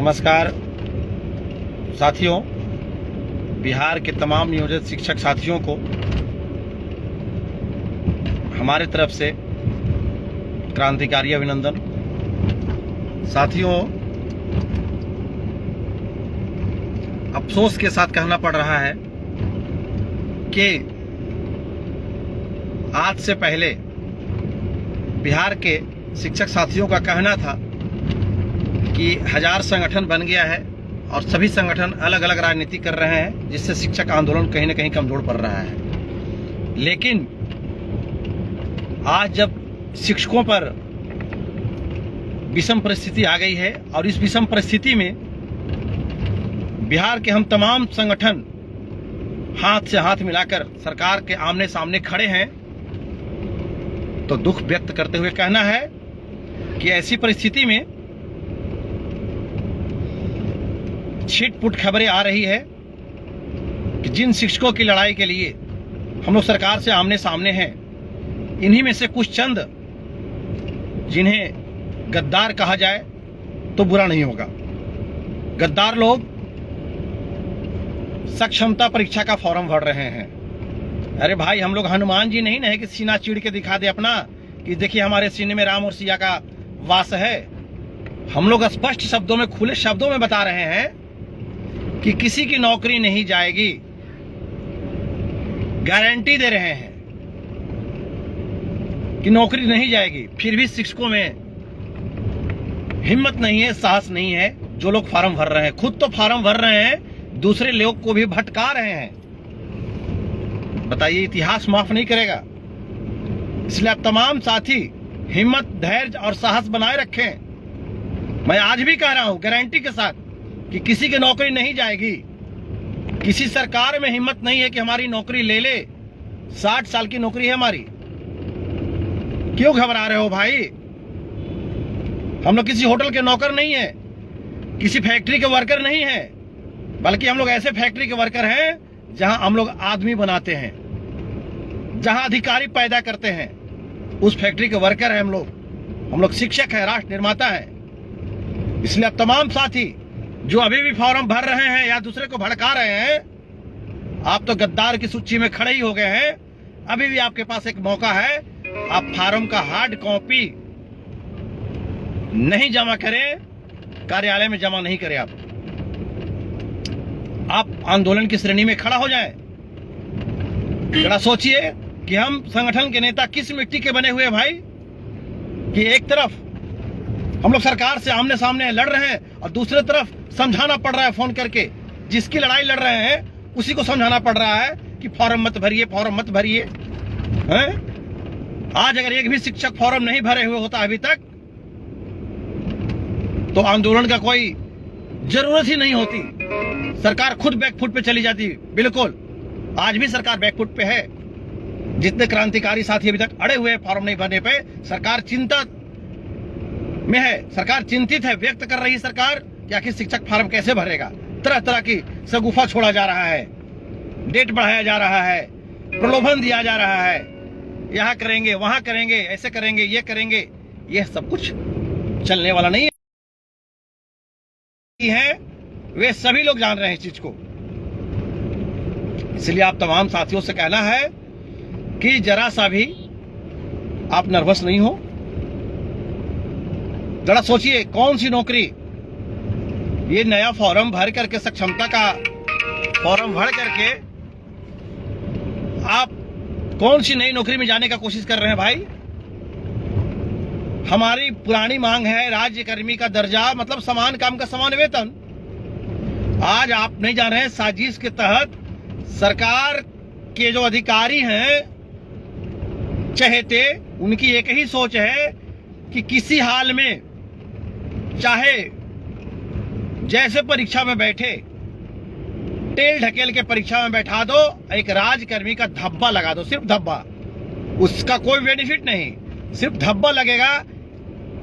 नमस्कार साथियों, बिहार के तमाम नियोजित शिक्षक साथियों को हमारे तरफ से क्रांतिकारी अभिनंदन। साथियों, अफसोस के साथ कहना पड़ रहा है कि आज से पहले बिहार के शिक्षक साथियों का कहना था कि 1000 संगठन बन गया है और सभी संगठन अलग अलग राजनीति कर रहे हैं, जिससे शिक्षक आंदोलन कहीं ना कहीं कमजोर पड़ रहा है। लेकिन आज जब शिक्षकों पर विषम परिस्थिति आ गई है और इस विषम परिस्थिति में बिहार के हम तमाम संगठन हाथ से हाथ मिलाकर सरकार के आमने सामने खड़े हैं, तो दुख व्यक्त करते हुए कहना है कि ऐसी परिस्थिति में छिटपुट खबरें आ रही है कि जिन शिक्षकों की लड़ाई के लिए हम लोग सरकार से आमने सामने हैं, इन्हीं में से कुछ चंद जिन्हें गद्दार कहा जाए तो बुरा नहीं होगा। गद्दार लोग सक्षमता परीक्षा का फॉर्म भर रहे हैं। अरे भाई, हम लोग हनुमान जी नहीं है कि सीना चीड़ के दिखा दे अपना कि देखिए हमारे सीने में राम और सिया का वास है। हम लोग स्पष्ट शब्दों में, खुले शब्दों में बता रहे हैं कि किसी की नौकरी नहीं जाएगी, गारंटी दे रहे हैं कि नौकरी नहीं जाएगी। फिर भी शिक्षकों में हिम्मत नहीं है, साहस नहीं है। जो लोग फॉर्म भर रहे हैं, खुद तो फॉर्म भर रहे हैं, दूसरे लोग को भी भटका रहे हैं। बताइए, इतिहास माफ नहीं करेगा। इसलिए आप तमाम साथी हिम्मत, धैर्य और साहस बनाए रखें। मैं आज भी कह रहा हूं गारंटी के साथ कि किसी की नौकरी नहीं जाएगी। किसी सरकार में हिम्मत नहीं है कि हमारी नौकरी ले ले। 60 साल की नौकरी है हमारी। क्यों घबरा रहे हो भाई? हम लोग किसी होटल के नौकर नहीं है, किसी फैक्ट्री के वर्कर नहीं है, बल्कि हम लोग ऐसे फैक्ट्री के वर्कर हैं जहां हम लोग आदमी बनाते हैं, जहां अधिकारी पैदा करते हैं, उस फैक्ट्री के वर्कर हैं हम लोग शिक्षक हैं, राष्ट्र निर्माता हैं। इसलिए अब तमाम साथी जो अभी भी फॉर्म भर रहे हैं या दूसरे को भड़का रहे हैं, आप तो गद्दार की सूची में खड़े ही हो गए हैं। अभी भी आपके पास एक मौका है। आप फॉर्म का हार्ड कॉपी नहीं जमा करें, कार्यालय में जमा नहीं करें। आप आंदोलन की श्रेणी में खड़ा हो जाएं। जरा सोचिए कि हम संगठन के नेता किस मिट्टी के बने हुए हैं भाई, कि एक तरफ हम लोग सरकार से आमने सामने लड़ रहे हैं और दूसरी तरफ समझाना पड़ रहा है फोन करके। जिसकी लड़ाई लड़ रहे हैं उसी को समझाना पड़ रहा है कि फॉर्म मत भरिए, फॉर्म मत भरिए। आज अगर एक भी शिक्षक फॉर्म नहीं भरे हुए होता अभी तक, तो आंदोलन का कोई जरूरत ही नहीं होती। सरकार खुद बैकफुट पे चली जाती। बिल्कुल, आज भी सरकार बैकफुट पे है। जितने क्रांतिकारी साथी अभी तक अड़े हुए हैं फॉर्म नहीं भरने पे, सरकार चिंता में है, सरकार चिंतित है। व्यक्त कर रही है सरकार कि आखिर शिक्षक फॉर्म कैसे भरेगा। तरह तरह की शगुफा छोड़ा जा रहा है, डेट बढ़ाया जा रहा है, प्रलोभन दिया जा रहा है। यहां करेंगे, वहां करेंगे, ऐसे करेंगे, ये करेंगे। यह सब कुछ चलने वाला नहीं है। वे सभी लोग जान रहे हैं इस चीज को। इसलिए आप तमाम साथियों से कहना है कि जरा सा भी आप नर्वस नहीं हो। जरा सोचिए, कौन सी नौकरी, ये नया फॉर्म भर करके, सक्षमता का फॉर्म भर करके आप कौन सी नई नौकरी में जाने का कोशिश कर रहे हैं भाई? हमारी पुरानी मांग है राज्य कर्मी का दर्जा, मतलब समान काम का समान वेतन। आज आप नहीं जान रहे हैं, साजिश के तहत सरकार के जो अधिकारी हैं चहेते, उनकी एक ही सोच है कि किसी हाल में, चाहे जैसे परीक्षा में बैठे, टेल ढकेल के परीक्षा में बैठा दो, एक राजकर्मी का धब्बा लगा दो, सिर्फ धब्बा। उसका कोई बेनिफिट नहीं, सिर्फ धब्बा लगेगा,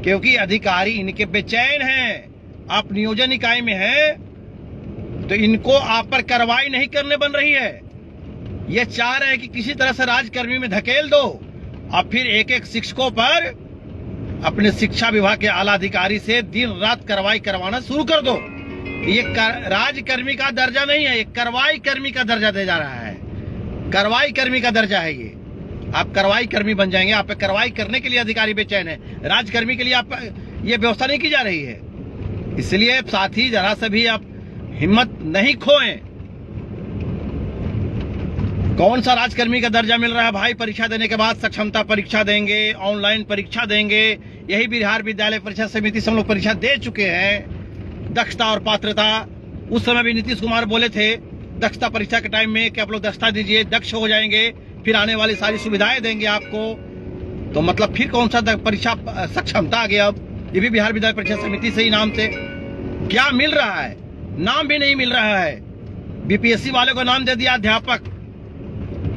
क्योंकि अधिकारी इनके बेचैन हैं। आप नियोजन इकाई में हैं तो इनको आप पर कार्रवाई नहीं करने बन रही है। ये चाह रहे हैं कि किसी तरह से राजकर्मी में धकेल दो और फिर एक एक शिक्षकों पर अपने शिक्षा विभाग के आला अधिकारी से दिन रात कार्रवाई करवाना शुरू कर दो। ये राजकर्मी का दर्जा नहीं है, ये कार्रवाई कर्मी का दर्जा दे जा रहा है। कार्रवाई कर्मी का दर्जा है ये। आप कार्रवाई कर्मी बन जाएंगे, आप पे कार्रवाई करने के लिए अधिकारी बेचैन है। राजकर्मी के लिए आप ये व्यवस्था नहीं की जा रही है। इसलिए साथी जरा से भी आप हिम्मत नहीं खोएं। कौन सा राजकर्मी का दर्जा मिल रहा है भाई? परीक्षा देने के बाद सक्षमता परीक्षा देंगे, ऑनलाइन परीक्षा देंगे। यही बिहार विद्यालय परीक्षा समिति से हम लोग परीक्षा दे चुके हैं। दक्षता और पात्रता, उस समय भी नीतीश कुमार बोले थे दक्षता परीक्षा के टाइम में कि आप लोग दक्षता दीजिए, दक्ष हो जाएंगे, फिर आने वाली सारी सुविधाएं देंगे आपको। तो मतलब फिर कौन सा परीक्षा सक्षमता आ गया? अब ये भी बिहार विद्यालय परीक्षा समिति से ही नाम से क्या मिल रहा है? नाम भी नहीं मिल रहा है। बीपीएससी वाले को नाम दे दिया अध्यापक,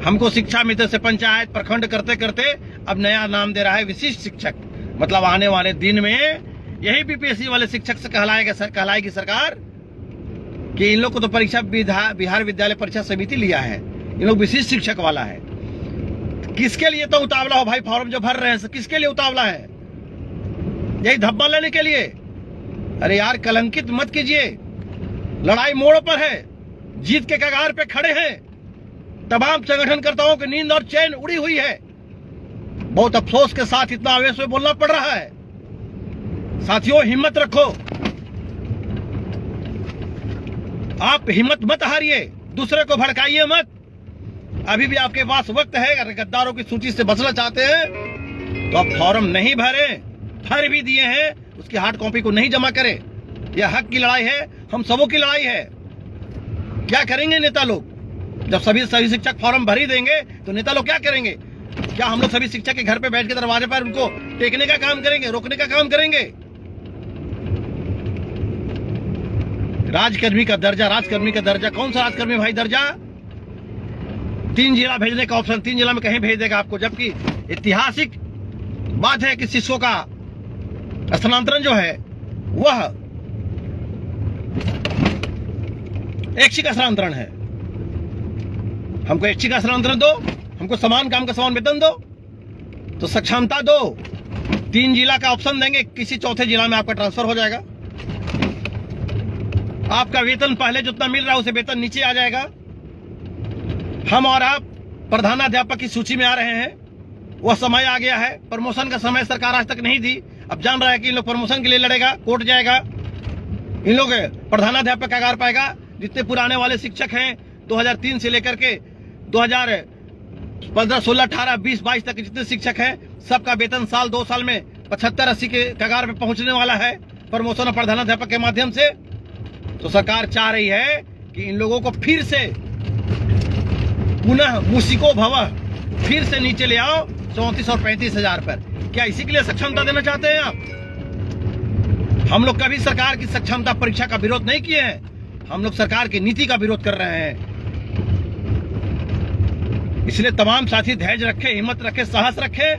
हमको शिक्षा मित्र से पंचायत प्रखंड करते करते अब नया नाम दे रहा है विशिष्ट शिक्षक। मतलब आने वाले दिन में यही बीपीएससी वाले शिक्षक से कहलाएगी सरकार कि इन लोग को तो परीक्षा बिहार विद्यालय परीक्षा समिति लिया है, इन लोग विशिष्ट शिक्षक वाला है। किसके लिए तो उतावला हो भाई? फॉर्म जो भर रहे हैं किसके लिए उतावला है? यही धब्बा लेने के लिए? अरे यार, कलंकित मत कीजिए। लड़ाई मोड़ पर है, जीत के कगार पे खड़े हैं। तमाम संगठनकर्ताओं की नींद और चैन उड़ी हुई है। बहुत अफसोस के साथ इतना आवेश में बोलना पड़ रहा है। साथियों, हिम्मत रखो, आप हिम्मत मत हारिए, दूसरे को भड़काइए मत। अभी भी आपके पास वक्त है। अगर गद्दारों की सूची से बचना चाहते हैं तो आप फॉर्म नहीं भरें, भर भी दिए हैं उसकी हार्ड कॉपी को नहीं जमा करें। यह हक की लड़ाई है, हम सबों की लड़ाई है। क्या करेंगे नेता लोग? जब सभी शिक्षक फॉर्म भर ही देंगे तो नेता लोग क्या करेंगे? क्या हम लोग सभी शिक्षक के घर पे बैठ के दरवाजे पर उनको टेकने का काम करेंगे, रोकने का काम करेंगे? राजकर्मी का दर्जा, राजकर्मी का दर्जा, कौन सा राजकर्मी भाई दर्जा? 3 जिला भेजने का ऑप्शन, 3 जिला में कहीं भेज देगा आपको। जबकि ऐतिहासिक बात है कि शिक्षकों का स्थानांतरण जो है वह ऐच्छिक स्थानांतरण है। हमको ऐच्छिक स्थानांतरण दो, हमको समान काम का समान वेतन दो, तो सक्षमता दो। 3 जिला का ऑप्शन देंगे, किसी चौथे जिला में आपका ट्रांसफर हो जाएगा। आपका वेतन पहले जितना मिल रहा है उसे वेतन नीचे आ जाएगा। हम और आप प्रधानाध्यापक की सूची में आ रहे हैं। वह समय आ गया है। प्रमोशन का समय सरकार आज तक नहीं दी। अब जान रहा है कि इन लोग प्रमोशन के लिए लड़ेगा, कोर्ट जाएगा, इन लोग प्रधानाध्यापक का आगार पाएगा। जितने पुराने वाले शिक्षक हैं 2003 से लेकर के 2015, 16, 18, 20, 22 तक जितने शिक्षक हैं सबका वेतन साल 2 साल में 75-80 के कगार पे पहुंचने वाला है प्रमोशन और प्रधानाध्यापक के माध्यम से। तो सरकार चाह रही है कि इन लोगों को फिर से पुनः मूसिको भवः फिर से नीचे ले आओ 34 और 35 हजार पर। क्या इसी के लिए सक्षमता देना चाहते हैं आप? हम लोग कभी सरकार की सक्षमता परीक्षा का विरोध नहीं किए हैं, हम लोग सरकार की नीति का विरोध कर रहे हैं। इसलिए तमाम साथी धैर्य रखें, हिम्मत रखें, साहस रखें।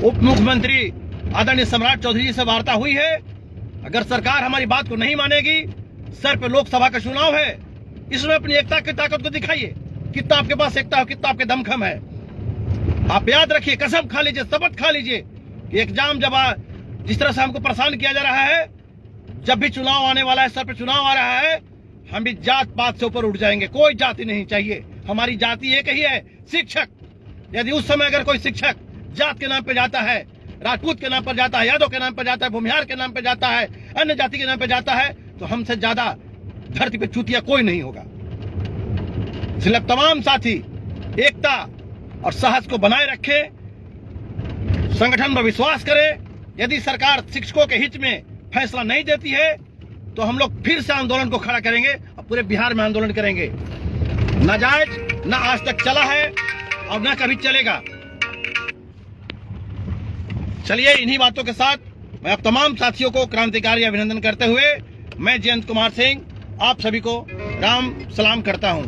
उप मुख्यमंत्री आदरणीय सम्राट चौधरी जी से वार्ता हुई है। अगर सरकार हमारी बात को नहीं मानेगी, सर पे लोकसभा का चुनाव है, इसमें अपनी एकता की ताकत को दिखाइए। कितना आपके पास एकता हो, कितना आपके दमखम है। आप याद रखिए, कसम खा लीजिए, शपथ खा लीजिए कि एग्जाम जब जिस तरह से हमको परेशान किया जा रहा है, जब भी चुनाव आने वाला है, सर पे चुनाव आ रहा है, हम भी जात पात से ऊपर उठ जाएंगे। कोई जाति नहीं चाहिए, हमारी जाति एक ही है, शिक्षक। यदि उस समय अगर कोई शिक्षक जात के नाम पे जाता है, राजपूत के नाम पर जाता है, यादव के नाम पर जाता है, भूमिहार के नाम पर जाता है, अन्य जाति के नाम पर जाता है, तो हमसे ज्यादा धरती पे चूतिया कोई नहीं होगा। इसलिए तमाम साथी एकता और साहस को बनाए रखें, संगठन में विश्वास करें। यदि सरकार शिक्षकों के हित में फैसला नहीं देती है तो हम लोग फिर से आंदोलन को खड़ा करेंगे और पूरे बिहार में आंदोलन करेंगे। नाजायज न आज तक चला है और न कभी चलेगा। चलिए, इन्हीं बातों के साथ मैं अब तमाम साथियों को क्रांतिकारी अभिनंदन करते हुए मैं जयंत कुमार सिंह आप सभी को राम सलाम करता हूं।